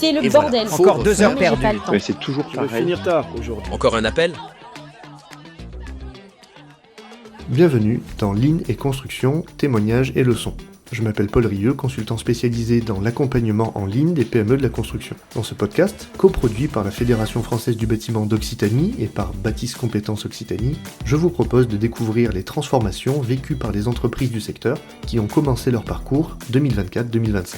C'est le Et bordel. voilà, encore 2 heures Non, mais j'ai pas perdues. le temps. Mais c'est toujours Je vais pareil. finir tard aujourd'hui. Encore un appel ? Bienvenue dans Lignes et Construction, témoignages et leçons. Je m'appelle Paul Rieux, consultant spécialisé dans l'accompagnement en ligne des PME de la construction. Dans ce podcast, coproduit par la Fédération française du bâtiment d'Occitanie et par Bâtisse Compétences Occitanie, je vous propose de découvrir les transformations vécues par les entreprises du secteur qui ont commencé leur parcours 2024-2025.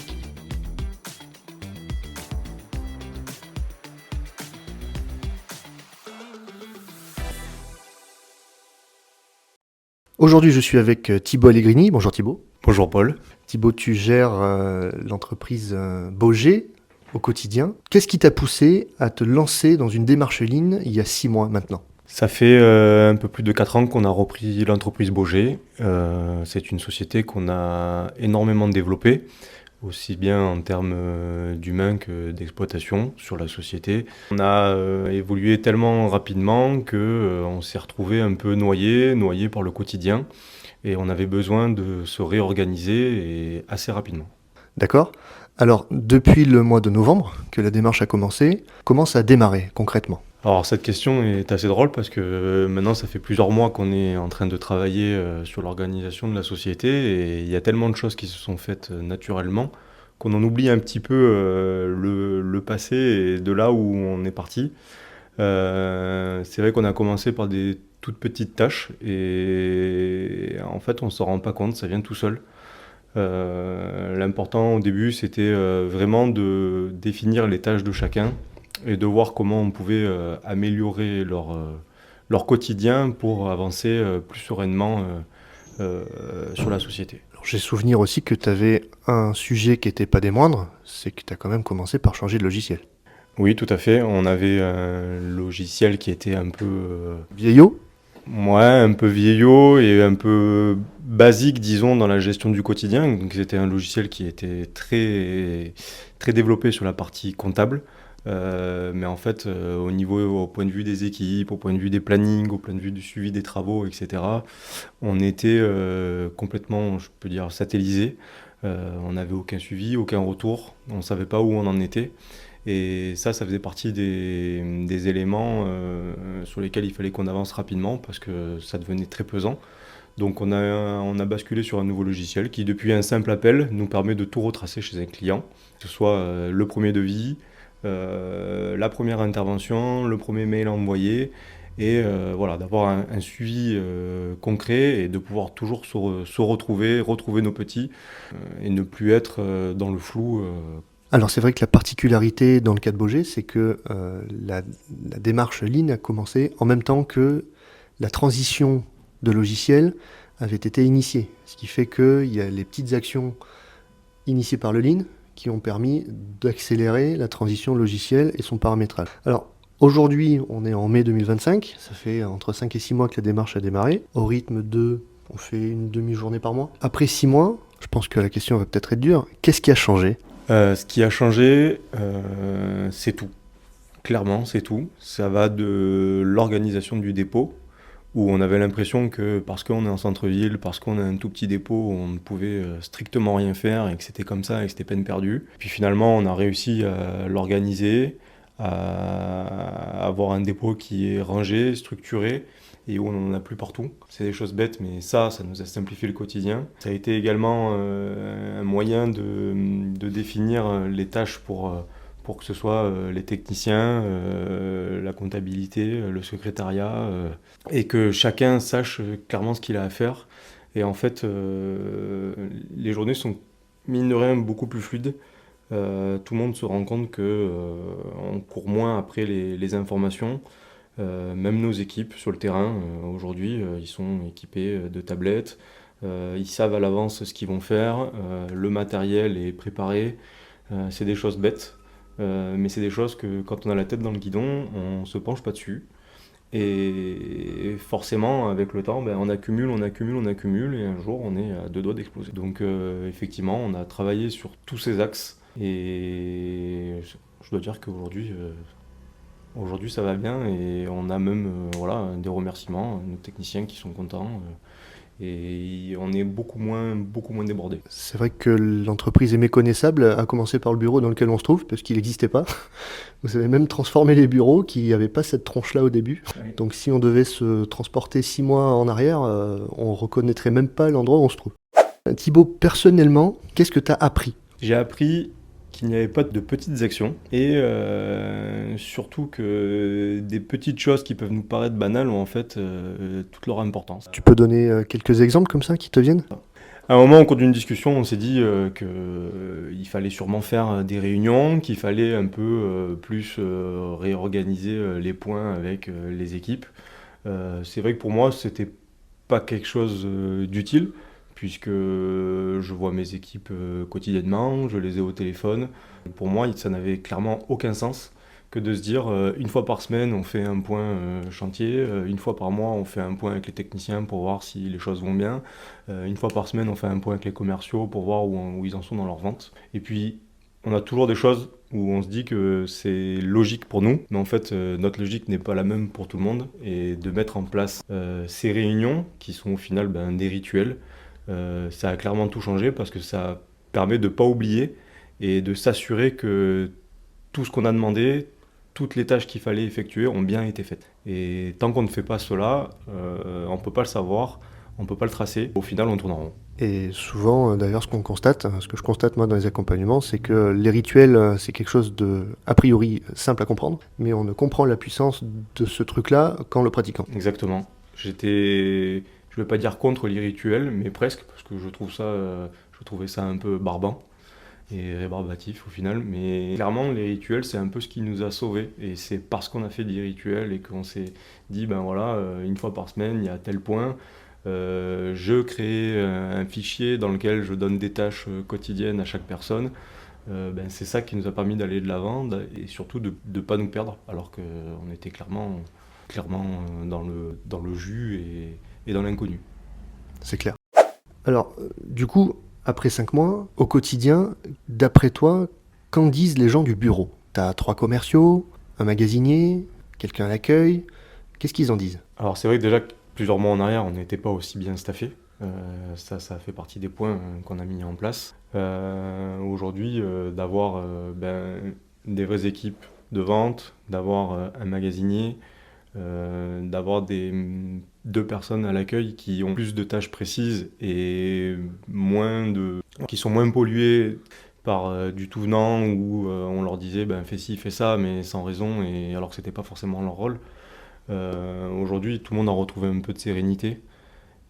Aujourd'hui, je suis avec Thibaut Allegrini. Bonjour Thibaut. Bonjour Paul. Thibaut, tu gères l'entreprise Bauger au quotidien. Qu'est-ce qui t'a poussé à te lancer dans une démarche ligne il y a 6 mois maintenant ? Ça fait un peu plus de 4 ans qu'on a repris l'entreprise Bauger. C'est une société qu'on a énormément développée, aussi bien en termes d'humains que d'exploitation sur la société. On a évolué tellement rapidement qu'on s'est retrouvé un peu noyé par le quotidien. Et on avait besoin de se réorganiser et assez rapidement. D'accord. Alors, depuis le mois de novembre que la démarche a commencé, comment ça a démarré concrètement ? Alors cette question est assez drôle parce que maintenant ça fait plusieurs mois qu'on est en train de travailler sur l'organisation de la société et il y a tellement de choses qui se sont faites naturellement qu'on en oublie un petit peu le passé et de là où on est parti. C'est vrai qu'on a commencé par des toutes petites tâches et en fait on ne s'en rend pas compte, ça vient tout seul. L'important au début c'était vraiment de définir les tâches de chacun et de voir comment on pouvait améliorer leur quotidien pour avancer plus sereinement sur la société. Alors, j'ai souvenir aussi que tu avais un sujet qui n'était pas des moindres, c'est que tu as quand même commencé par changer de logiciel. Oui, tout à fait. On avait un logiciel qui était un peu... Vieillot ? Ouais, un peu vieillot et un peu basique, disons, dans la gestion du quotidien. Donc, c'était un logiciel qui était très, très développé sur la partie comptable. Mais en fait, au point de vue des équipes, au point de vue des plannings, au point de vue du suivi des travaux, etc., on était complètement, je peux dire, satellisé. On n'avait aucun suivi, aucun retour. On ne savait pas où on en était. Et ça faisait partie des éléments sur lesquels il fallait qu'on avance rapidement parce que ça devenait très pesant. Donc on a basculé sur un nouveau logiciel qui, depuis un simple appel, nous permet de tout retracer chez un client, que ce soit le premier devis, la première intervention, le premier mail envoyé, et voilà, d'avoir un suivi concret et de pouvoir toujours se retrouver nos petits et ne plus être dans le flou. Alors c'est vrai que la particularité dans le cas de Bauger, c'est que la démarche Lean a commencé en même temps que la transition de logiciel avait été initiée. Ce qui fait qu'il y a les petites actions initiées par le Lean qui ont permis d'accélérer la transition logicielle et son paramétrage. Alors aujourd'hui, on est en mai 2025, ça fait entre 5 et 6 mois que la démarche a démarré. Au rythme de, on fait une demi-journée par mois. Après 6 mois, je pense que la question va peut-être être dure, qu'est-ce qui a changé ? Ce qui a changé, c'est tout. Clairement, c'est tout. Ça va de l'organisation du dépôt, où on avait l'impression que parce qu'on est en centre-ville, parce qu'on a un tout petit dépôt, on ne pouvait strictement rien faire et que c'était comme ça et que c'était peine perdue. Puis finalement, on a réussi à l'organiser, à avoir un dépôt qui est rangé, structuré, et où on n'en a plus partout. C'est des choses bêtes, mais ça nous a simplifié le quotidien. Ça a été également un moyen de définir les tâches pour que ce soit les techniciens, la comptabilité, le secrétariat, et que chacun sache clairement ce qu'il a à faire. Et en fait, les journées sont, mine de rien, beaucoup plus fluides. Tout le monde se rend compte qu'on court moins après les informations. Même nos équipes sur le terrain, aujourd'hui, ils sont équipés de tablettes, ils savent à l'avance ce qu'ils vont faire, le matériel est préparé, c'est des choses bêtes, mais c'est des choses que quand on a la tête dans le guidon, on ne se penche pas dessus. Et forcément, avec le temps, on accumule, et un jour, on est à 2 doigts d'exploser. Donc effectivement, on a travaillé sur tous ces axes, et je dois dire qu'aujourd'hui, ça va bien, et on a même des remerciements, nos techniciens qui sont contents, et on est beaucoup moins débordé. C'est vrai que l'entreprise est méconnaissable, à commencer par le bureau dans lequel on se trouve, parce qu'il n'existait pas. Vous avez même transformé les bureaux qui n'avaient pas cette tronche-là au début. Oui. Donc si on devait se transporter 6 mois en arrière, on reconnaîtrait même pas l'endroit où on se trouve. Thibaut, personnellement, qu'est-ce que tu as appris? J'ai appris qu'il n'y avait pas de petites actions et surtout que des petites choses qui peuvent nous paraître banales ont en fait toute leur importance. Tu peux donner quelques exemples comme ça qui te viennent? À un moment, au cours d'une discussion, on s'est dit qu'il fallait sûrement faire des réunions, qu'il fallait un peu plus réorganiser les points avec les équipes. C'est vrai que pour moi, c'était pas quelque chose d'utile, puisque je vois mes équipes quotidiennement, je les ai au téléphone. Pour moi, ça n'avait clairement aucun sens que de se dire une fois par semaine, on fait un point chantier, une fois par mois, on fait un point avec les techniciens pour voir si les choses vont bien, une fois par semaine, on fait un point avec les commerciaux pour voir où ils en sont dans leur vente. Et puis, on a toujours des choses où on se dit que c'est logique pour nous, mais en fait, notre logique n'est pas la même pour tout le monde. Et de mettre en place ces réunions, qui sont au final des rituels, ça a clairement tout changé parce que ça permet de ne pas oublier et de s'assurer que tout ce qu'on a demandé, toutes les tâches qu'il fallait effectuer ont bien été faites. Et tant qu'on ne fait pas cela, on ne peut pas le savoir, on ne peut pas le tracer. Au final, on tourne en rond. Et souvent, d'ailleurs, ce qu'on constate, ce que je constate moi dans les accompagnements, c'est que les rituels, c'est quelque chose de, a priori, simple à comprendre, mais on ne comprend la puissance de ce truc-là qu'en le pratiquant. Exactement. Je ne vais pas dire contre les rituels, mais presque, parce que je trouvais ça un peu barbant et rébarbatif au final. Mais clairement, les rituels, c'est un peu ce qui nous a sauvés. Et c'est parce qu'on a fait des rituels et qu'on s'est dit, ben voilà, une fois par semaine, il y a tel point. Je crée un fichier dans lequel je donne des tâches quotidiennes à chaque personne. C'est ça qui nous a permis d'aller de l'avant et surtout de ne pas nous perdre, alors qu'on était clairement dans le jus et dans l'inconnu. C'est clair. Alors, du coup, après 5 mois, au quotidien, d'après toi, qu'en disent les gens du bureau? T'as 3 commerciaux, un magasinier, quelqu'un à l'accueil. Qu'est-ce qu'ils en disent? Alors c'est vrai que déjà plusieurs mois en arrière, on n'était pas aussi bien staffé. Ça fait partie des points qu'on a mis en place. Aujourd'hui, d'avoir des vraies équipes de vente, d'avoir un magasinier, d'avoir 2 personnes à l'accueil qui ont plus de tâches précises et qui sont moins polluées par du tout venant où on leur disait fais ci, fais ça, mais sans raison, et alors que c'était pas forcément leur rôle. Aujourd'hui, tout le monde a retrouvé un peu de sérénité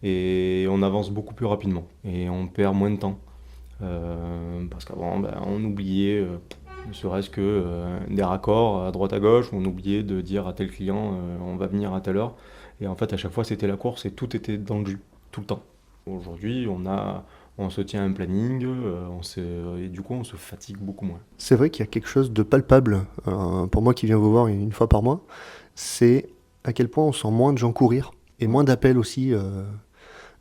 et on avance beaucoup plus rapidement et on perd moins de temps. Parce qu'avant, on oubliait, ne serait-ce que des raccords à droite à gauche, où on oubliait de dire à tel client on va venir à telle heure. Et en fait, à chaque fois, c'était la course et tout était dans le jus, tout le temps. Aujourd'hui, on se tient un planning et du coup, on se fatigue beaucoup moins. C'est vrai qu'il y a quelque chose de palpable, pour moi qui viens vous voir une fois par mois, c'est à quel point on sent moins de gens courir et moins d'appels aussi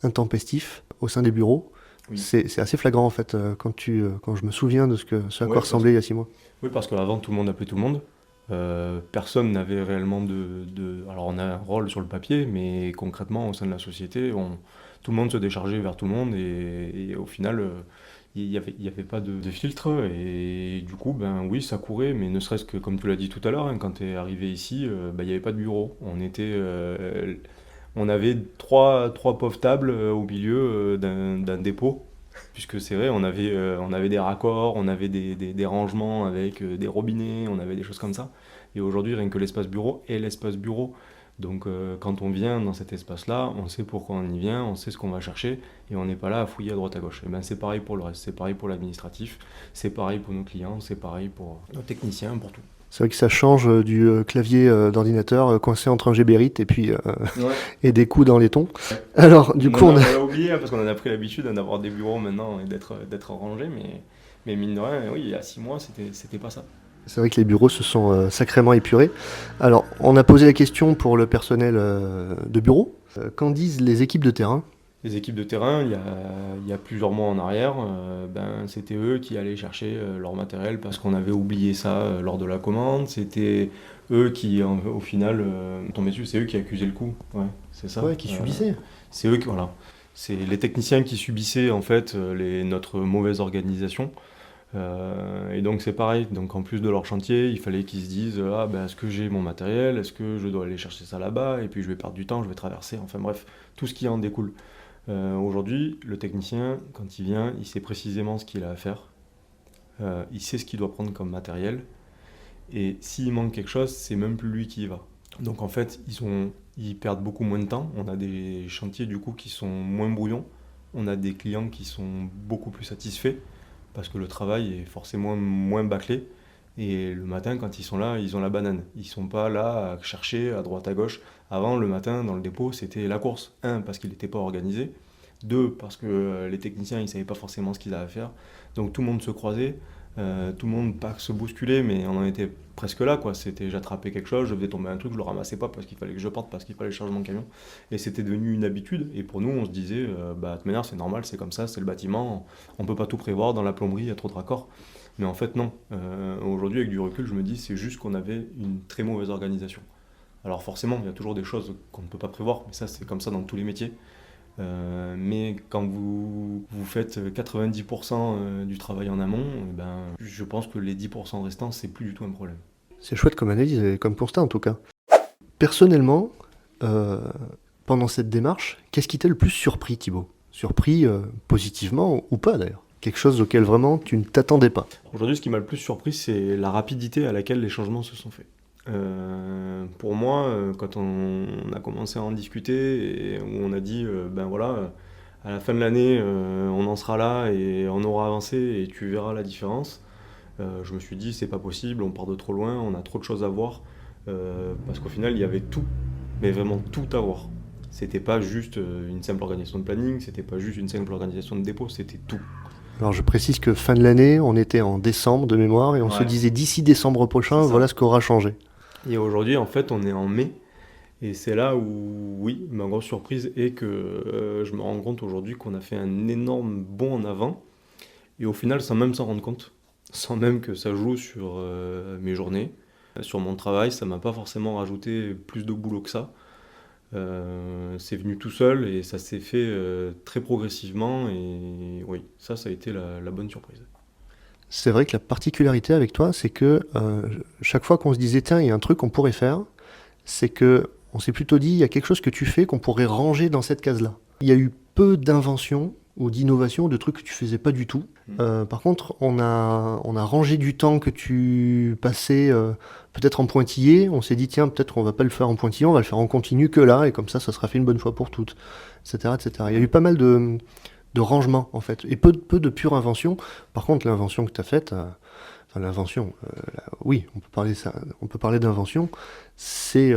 intempestifs au sein des bureaux. Oui. C'est assez flagrant en fait quand je me souviens de ce à quoi ressemblait il y a 6 mois. Oui, parce qu'avant, tout le monde appelait tout le monde. Personne n'avait réellement Alors, on a un rôle sur le papier, mais concrètement, au sein de la société, tout le monde se déchargeait vers tout le monde et au final, il n'y avait pas de filtre. Et du coup, oui, ça courait, mais ne serait-ce que, comme tu l'as dit tout à l'heure, quand tu es arrivé ici, il n'y avait pas de bureau. On avait trois pauvres tables au milieu d'un dépôt. Puisque c'est vrai, on avait des raccords, on avait des rangements avec des robinets, on avait des choses comme ça. Et aujourd'hui, rien que l'espace bureau est l'espace bureau. Donc quand on vient dans cet espace-là, on sait pourquoi on y vient, on sait ce qu'on va chercher, et on n'est pas là à fouiller à droite à gauche. Et c'est pareil pour le reste, c'est pareil pour l'administratif, c'est pareil pour nos clients, c'est pareil pour nos techniciens, pour tout. C'est vrai que ça change du clavier d'ordinateur coincé entre un Géberit et puis et des coups dans les tons. Alors du coup on l'a oublié parce qu'on en a pris l'habitude d'avoir des bureaux maintenant et d'être rangés, mais mine de rien, oui, il y a 6 mois, c'était pas ça. C'est vrai que les bureaux se sont sacrément épurés. Alors on a posé la question pour le personnel de bureau. Qu'en disent les équipes de terrain? Les équipes de terrain, il y a plusieurs mois en arrière, c'était eux qui allaient chercher leur matériel parce qu'on avait oublié ça lors de la commande. C'était eux qui, au final, tombaient dessus, c'est eux qui accusaient le coup. Ouais, c'est ça. Ouais, qui subissaient. C'est eux qui, voilà. C'est les techniciens qui subissaient en fait notre mauvaise organisation. Et donc c'est pareil, donc en plus de leur chantier, il fallait qu'ils se disent ah ben est-ce que j'ai mon matériel, est-ce que je dois aller chercher ça là-bas, et puis je vais perdre du temps, je vais traverser, enfin bref, tout ce qui en découle. Aujourd'hui, le technicien, quand il vient, il sait précisément ce qu'il a à faire, il sait ce qu'il doit prendre comme matériel, et s'il manque quelque chose, c'est même plus lui qui y va. Donc en fait, ils perdent beaucoup moins de temps, on a des chantiers du coup qui sont moins brouillons, on a des clients qui sont beaucoup plus satisfaits, parce que le travail est forcément moins bâclé. Et le matin, quand ils sont là, ils ont la banane. Ils sont pas là à chercher à droite à gauche. Avant, le matin, dans le dépôt, c'était la course. Un, parce qu'il n'était pas organisé. Deux, parce que les techniciens, ils savaient pas forcément ce qu'ils avaient à faire. Donc tout le monde se croisait. Tout le monde, pas que se bousculait, mais on en était presque là, quoi. C'était, j'attrapais quelque chose, je faisais tomber un truc, je le ramassais pas parce qu'il fallait que je parte, parce qu'il fallait charger mon camion. Et c'était devenu une habitude. Et pour nous, on se disait, bah, de toute manière, c'est normal, c'est comme ça, c'est le bâtiment. On peut pas tout prévoir. Dans la plomberie, il y a trop de raccords. Mais en fait, non. Aujourd'hui, avec du recul, je me dis, c'est juste qu'on avait une très mauvaise organisation. Alors forcément, il y a toujours des choses qu'on ne peut pas prévoir, mais ça, c'est comme ça dans tous les métiers. Mais quand vous faites 90% du travail en amont, eh ben, je pense que les 10% restants, c'est plus du tout un problème. C'est chouette comme analyse et comme constat en tout cas. Personnellement, euh, pendant cette démarche, qu'est-ce qui t'a le plus surpris, Thibaut? Surpris positivement ou pas d'ailleurs? Quelque chose auquel vraiment tu ne t'attendais pas. Aujourd'hui, ce qui m'a le plus surpris, c'est la rapidité à laquelle les changements se sont faits. Pour moi, quand on a commencé à en discuter et où on a dit, ben voilà, à la fin de l'année, on en sera là et on aura avancé et tu verras la différence. Je me suis dit, c'est pas possible, on part de trop loin, on a trop de choses à voir, parce qu'au final, il y avait tout, mais vraiment tout à voir. C'était pas juste une simple organisation de planning, c'était pas juste une simple organisation de dépôt, c'était tout. Alors je précise que fin de l'année, on était en décembre de mémoire et on se Ouais, disait d'ici décembre prochain, c'est voilà ça. ce qu'aura changé. Et aujourd'hui, en fait, on est en mai. Et c'est là où, oui, ma grosse surprise est que je me rends compte aujourd'hui qu'on a fait un énorme bond en avant. Et au final, sans même s'en rendre compte, sans même que ça joue sur mes journées, sur mon travail, ça m'a pas forcément rajouté plus de boulot que ça. C'est venu tout seul et ça s'est fait très progressivement. Et oui, ça a été la bonne surprise. C'est vrai que la particularité avec toi, c'est que chaque fois qu'on se disait tiens, il y a un truc qu'on pourrait faire, c'est que on s'est plutôt dit il y a quelque chose que tu fais qu'on pourrait ranger dans cette case-là. Il y a eu peu d'inventions ou d'innovations, de trucs que tu faisais pas du tout. Par contre, on a rangé du temps que tu passais peut-être en pointillé. On s'est dit tiens, peut-être on va pas le faire en pointillé, on va le faire en continu que là, et comme ça sera fait une bonne fois pour toutes, etc., etc. Il y a eu pas mal de rangement en fait, et peu de pure invention. Par contre, l'invention que tu as faite, enfin l'invention, oui, on peut parler d'invention, c'est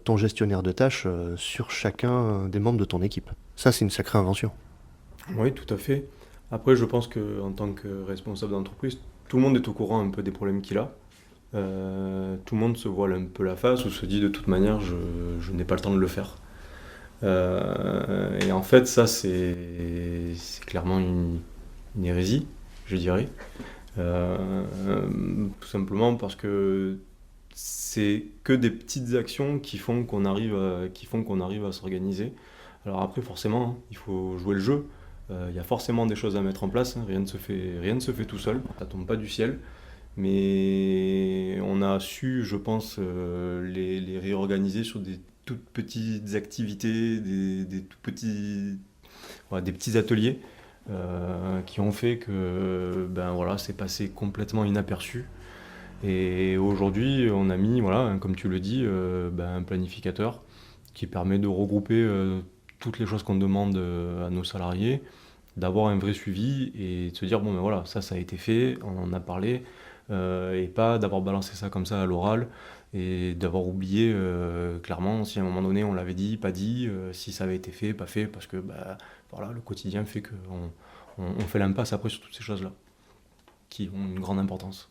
ton gestionnaire de tâches sur chacun des membres de ton équipe. Ça, c'est une sacrée invention. Oui, tout à fait. Après, je pense qu'en tant que responsable d'entreprise, tout le monde est au courant un peu des problèmes qu'il a. Tout le monde se voile un peu la face ou se dit de toute manière, je n'ai pas le temps de le faire. Et en fait, ça, c'est clairement une hérésie, je dirais. Tout simplement parce que c'est que des petites actions qui font qu'on arrive à s'organiser. Alors après, forcément, hein, il faut jouer le jeu. Il y a forcément des choses à mettre en place, hein. Rien ne se fait tout seul. Ça tombe pas du ciel. Mais on a su, je pense, les réorganiser sur des toutes petites activités, des tout petits, voilà, des petits ateliers qui ont fait que ben voilà, c'est passé complètement inaperçu. Et aujourd'hui, on a mis, voilà, comme tu le dis, ben, un planificateur qui permet de regrouper toutes les choses qu'on demande à nos salariés, d'avoir un vrai suivi et de se dire, bon ben voilà, ça a été fait, on en a parlé, et pas d'avoir balancé ça comme ça à l'oral et d'avoir oublié clairement si à un moment donné on l'avait dit, pas dit, si ça avait été fait, pas fait, parce que bah, voilà, le quotidien fait qu'on fait l'impasse après sur toutes ces choses-là, qui ont une grande importance.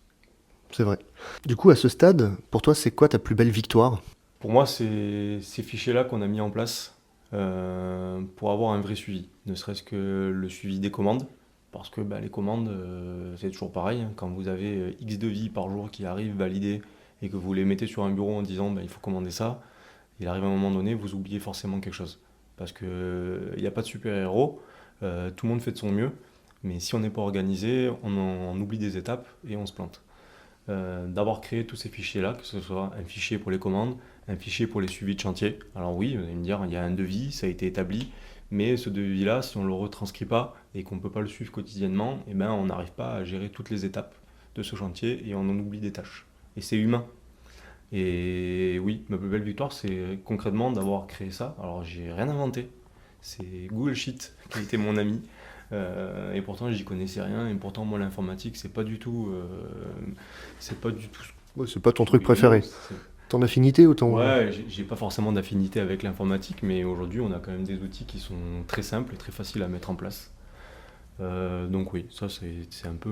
C'est vrai. Du coup, à ce stade, pour toi, c'est quoi ta plus belle victoire? Pour moi, c'est ces fichiers-là qu'on a mis en place pour avoir un vrai suivi, ne serait-ce que le suivi des commandes, parce que bah, les commandes, c'est toujours pareil, hein. Quand vous avez X devis par jour qui arrivent validés et que vous les mettez sur un bureau en disant bah, il faut commander ça, il arrive un moment donné, vous oubliez forcément quelque chose. Parce qu'il n'y a pas de super-héros, tout le monde fait de son mieux, mais si on n'est pas organisé, on oublie des étapes et on se plante. D'avoir créé tous ces fichiers-là, que ce soit un fichier pour les commandes, un fichier pour les suivis de chantier. Alors oui, vous allez me dire, il y a un devis, ça a été établi, mais ce devis-là, si on ne le retranscrit pas et qu'on ne peut pas le suivre quotidiennement, eh ben, on n'arrive pas à gérer toutes les étapes de ce chantier et on en oublie des tâches. Et c'est humain. Et oui, ma plus belle victoire, c'est concrètement d'avoir créé ça. Alors j'ai rien inventé, c'est Google Sheet qui a été mon ami. Et pourtant j'y connaissais rien, et pourtant moi l'informatique c'est pas du tout Ouais, c'est pas ton truc préféré. c'est- Ton affinité ou ton... Ouais, j'ai pas forcément d'affinité avec l'informatique, mais aujourd'hui on a quand même des outils qui sont très simples et très faciles à mettre en place. Donc oui, ça c'est un peu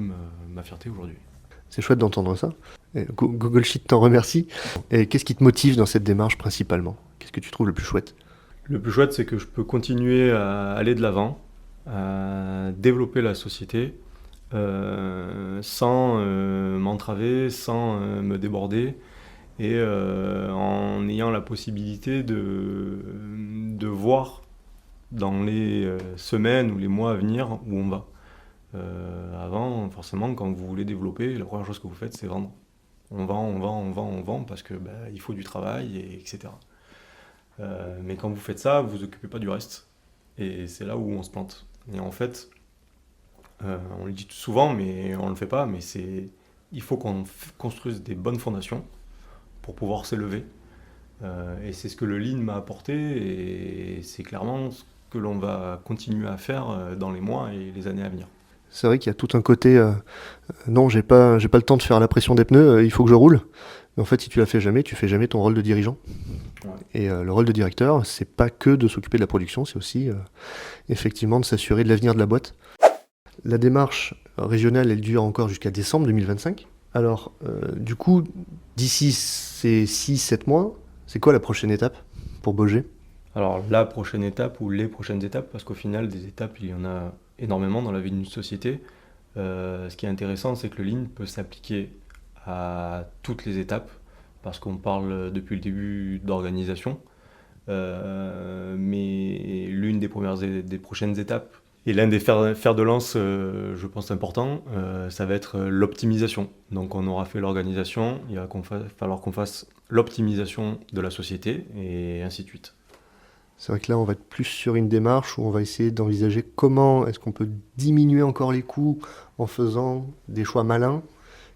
ma fierté aujourd'hui. C'est chouette d'entendre ça. Et Google Sheet t'en remercie. Et qu'est-ce qui te motive dans cette démarche principalement? Qu'est-ce que tu trouves le plus chouette? Le plus chouette, c'est que je peux continuer à aller de l'avant, à développer la société sans m'entraver, sans me déborder et en ayant la possibilité de voir dans les semaines ou les mois à venir où on va. Avant, forcément, quand vous voulez développer, la première chose que vous faites, c'est vendre. On vend, on vend, on vend, on vend parce que il faut du travail, etc. Mais quand vous faites ça, vous vous occupez pas du reste. Et c'est là où on se plante. Et en fait, on le dit souvent, mais on le fait pas, mais il faut qu'on construise des bonnes fondations pour pouvoir s'élever. Et c'est ce que le Lean m'a apporté, et c'est clairement ce que l'on va continuer à faire dans les mois et les années à venir. C'est vrai qu'il y a tout un côté non, j'ai pas le temps de faire la pression des pneus, il faut que je roule. Mais en fait, si tu la fais jamais, tu fais jamais ton rôle de dirigeant. Ouais. Et le rôle de directeur, c'est pas que de s'occuper de la production, c'est aussi effectivement de s'assurer de l'avenir de la boîte. La démarche régionale, elle dure encore jusqu'à décembre 2025. Alors, du coup, d'ici ces 6-7 mois, c'est quoi la prochaine étape pour Baugé? Alors la prochaine étape ou les prochaines étapes, parce qu'au final des étapes il y en a énormément dans la vie d'une société. Ce qui est intéressant, c'est que le Lean peut s'appliquer à toutes les étapes, parce qu'on parle depuis le début d'organisation. Mais l'une des prochaines étapes, et l'un des fers de lance, je pense important, ça va être l'optimisation. Donc on aura fait l'organisation, il va falloir qu'on fasse l'optimisation de la société, et ainsi de suite. C'est vrai que là, on va être plus sur une démarche où on va essayer d'envisager comment est-ce qu'on peut diminuer encore les coûts en faisant des choix malins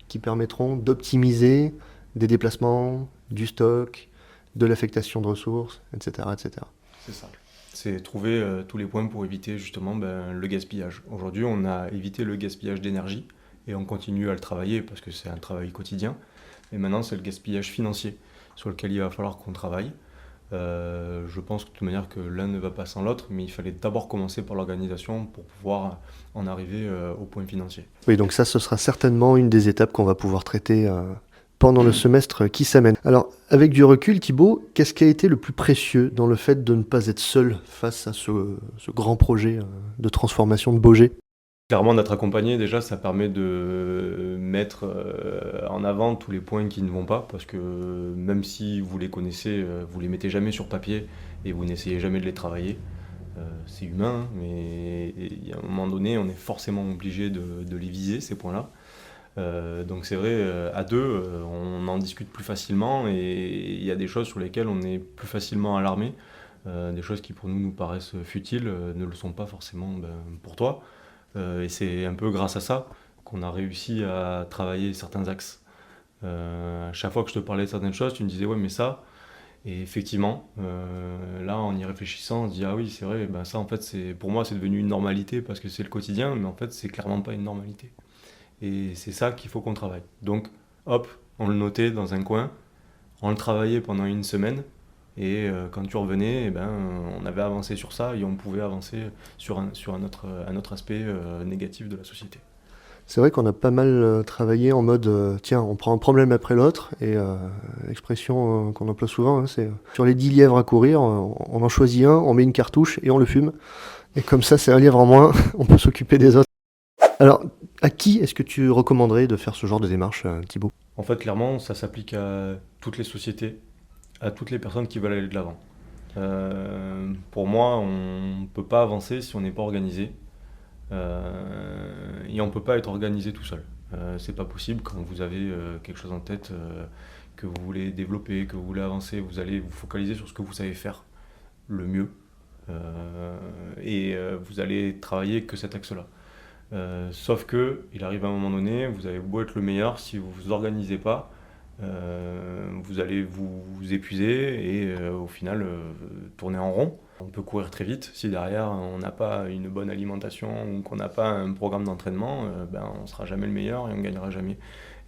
qui permettront d'optimiser des déplacements, du stock, de l'affectation de ressources, etc., etc. C'est ça. C'est trouver tous les points pour éviter justement le gaspillage. Aujourd'hui, on a évité le gaspillage d'énergie et on continue à le travailler parce que c'est un travail quotidien. Et maintenant, c'est le gaspillage financier sur lequel il va falloir qu'on travaille. Je pense de toute manière que l'un ne va pas sans l'autre, mais il fallait d'abord commencer par l'organisation pour pouvoir en arriver au point financier. Oui, donc ça, ce sera certainement une des étapes qu'on va pouvoir traiter pendant le semestre qui s'amène. Alors, avec du recul, Thibaut, qu'est-ce qui a été le plus précieux dans le fait de ne pas être seul face à ce grand projet de transformation de Baugé? Clairement, d'être accompagné, déjà, ça permet de mettre en avant tous les points qui ne vont pas, parce que même si vous les connaissez, vous les mettez jamais sur papier et vous n'essayez jamais de les travailler. C'est humain, hein, mais il y a un moment donné, on est forcément obligé de les viser, ces points-là. Donc c'est vrai, à deux, on en discute plus facilement et il y a des choses sur lesquelles on est plus facilement alarmé. Des choses qui pour nous paraissent futiles ne le sont pas forcément pour toi. Et c'est un peu grâce à ça qu'on a réussi à travailler certains axes. À chaque fois que je te parlais de certaines choses, tu me disais ouais mais ça, et effectivement, là en y réfléchissant, on se dit ah oui c'est vrai, ça en fait pour moi c'est devenu une normalité parce que c'est le quotidien, mais en fait c'est clairement pas une normalité. Et c'est ça qu'il faut qu'on travaille. Donc hop, on le notait dans un coin, on le travaillait pendant une semaine, et quand tu revenais, on avait avancé sur ça et on pouvait avancer sur un autre aspect négatif de la société. C'est vrai qu'on a pas mal travaillé en mode tiens, on prend un problème après l'autre, et l'expression qu'on emploie souvent, hein, c'est sur les 10 lièvres à courir, on en choisit un, on met une cartouche et on le fume. Et comme ça, c'est un lièvre en moins, on peut s'occuper des autres. Alors, à qui est-ce que tu recommanderais de faire ce genre de démarche, Thibaut? En fait, clairement, ça s'applique à toutes les sociétés, à toutes les personnes qui veulent aller de l'avant. Pour moi, on ne peut pas avancer si on n'est pas organisé. Et on ne peut pas être organisé tout seul. C'est pas possible quand vous avez quelque chose en tête que vous voulez développer, que vous voulez avancer, vous allez vous focaliser sur ce que vous savez faire le mieux. Et vous allez travailler que cet axe-là. Sauf que, il arrive à un moment donné, vous avez beau être le meilleur, si vous ne vous organisez pas, vous allez vous épuiser et au final tourner en rond. On peut courir très vite, si derrière on n'a pas une bonne alimentation ou qu'on n'a pas un programme d'entraînement, on ne sera jamais le meilleur et on ne gagnera jamais.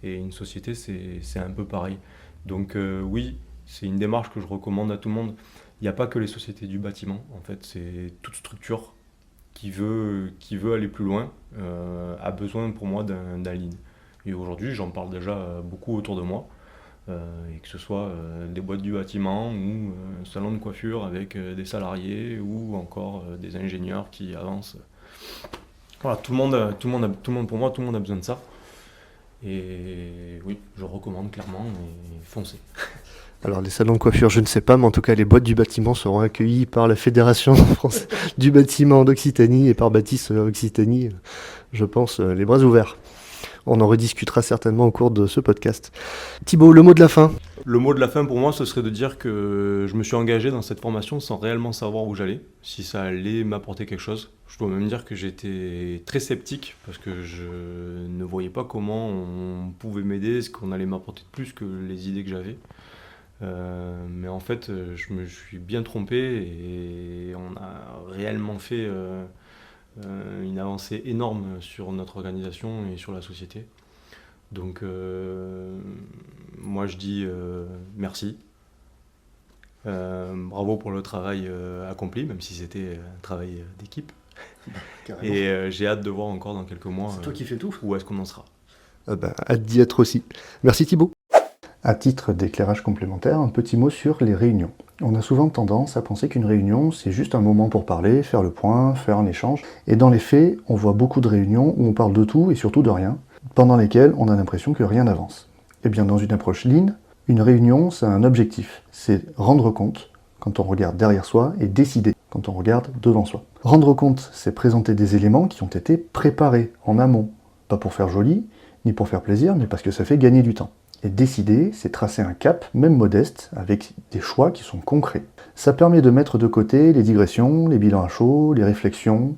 Et une société, c'est un peu pareil. Donc oui, c'est une démarche que je recommande à tout le monde. Il n'y a pas que les sociétés du bâtiment, en fait, c'est toute structure qui veut aller plus loin, a besoin pour moi d'un lean. Et aujourd'hui, j'en parle déjà beaucoup autour de moi, et que ce soit des boîtes du bâtiment ou un salon de coiffure avec des salariés ou encore des ingénieurs qui avancent. Voilà, tout le monde pour moi, tout le monde a besoin de ça. Et oui, je recommande clairement et foncez. Alors les salons de coiffure, je ne sais pas, mais en tout cas les boîtes du bâtiment seront accueillies par la Fédération française du bâtiment d'Occitanie et par Bâtisse Occitanie, je pense, les bras ouverts. On en rediscutera certainement au cours de ce podcast. Thibaut, le mot de la fin. Le mot de la fin pour moi, ce serait de dire que je me suis engagé dans cette formation sans réellement savoir où j'allais, si ça allait m'apporter quelque chose. Je dois même dire que j'étais très sceptique parce que je ne voyais pas comment on pouvait m'aider, ce qu'on allait m'apporter de plus que les idées que j'avais. Mais en fait, je me suis bien trompé et on a réellement fait une avancée énorme sur notre organisation et sur la société. Donc, moi je dis merci. Bravo pour le travail accompli, même si c'était un travail d'équipe. Carrément. Et j'ai hâte de voir encore dans quelques mois C'est toi qui fais tout. où est-ce qu'on en sera. Hâte d'y être aussi. Merci Thibaut. À titre d'éclairage complémentaire, un petit mot sur les réunions. On a souvent tendance à penser qu'une réunion, c'est juste un moment pour parler, faire le point, faire un échange. Et dans les faits, on voit beaucoup de réunions où on parle de tout et surtout de rien, pendant lesquelles on a l'impression que rien n'avance. Eh bien, dans une approche Lean, une réunion, c'est un objectif. C'est rendre compte quand on regarde derrière soi et décider quand on regarde devant soi. Rendre compte, c'est présenter des éléments qui ont été préparés en amont. Pas pour faire joli, ni pour faire plaisir, mais parce que ça fait gagner du temps. Et décider, c'est tracer un cap, même modeste, avec des choix qui sont concrets. Ça permet de mettre de côté les digressions, les bilans à chaud, les réflexions,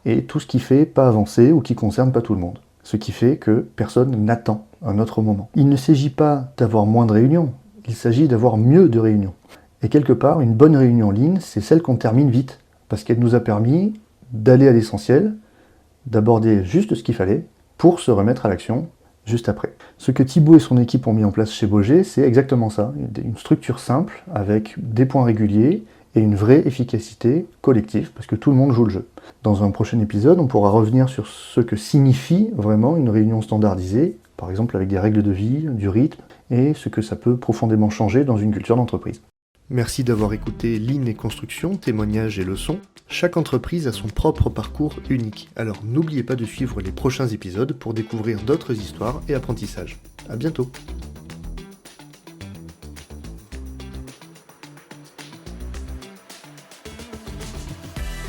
et tout ce qui fait pas avancer ou qui concerne pas tout le monde. Ce qui fait que personne n'attend un autre moment. Il ne s'agit pas d'avoir moins de réunions, il s'agit d'avoir mieux de réunions. Et quelque part, une bonne réunion Lean, c'est celle qu'on termine vite, parce qu'elle nous a permis d'aller à l'essentiel, d'aborder juste ce qu'il fallait, pour se remettre à l'action juste après. Ce que Thibaut et son équipe ont mis en place chez Baugé, c'est exactement ça, une structure simple, avec des points réguliers, et une vraie efficacité collective, parce que tout le monde joue le jeu. Dans un prochain épisode, on pourra revenir sur ce que signifie vraiment une réunion standardisée, par exemple avec des règles de vie, du rythme, et ce que ça peut profondément changer dans une culture d'entreprise. Merci d'avoir écouté Lean et Construction, témoignages et leçons. Chaque entreprise a son propre parcours unique, alors n'oubliez pas de suivre les prochains épisodes pour découvrir d'autres histoires et apprentissages. À bientôt.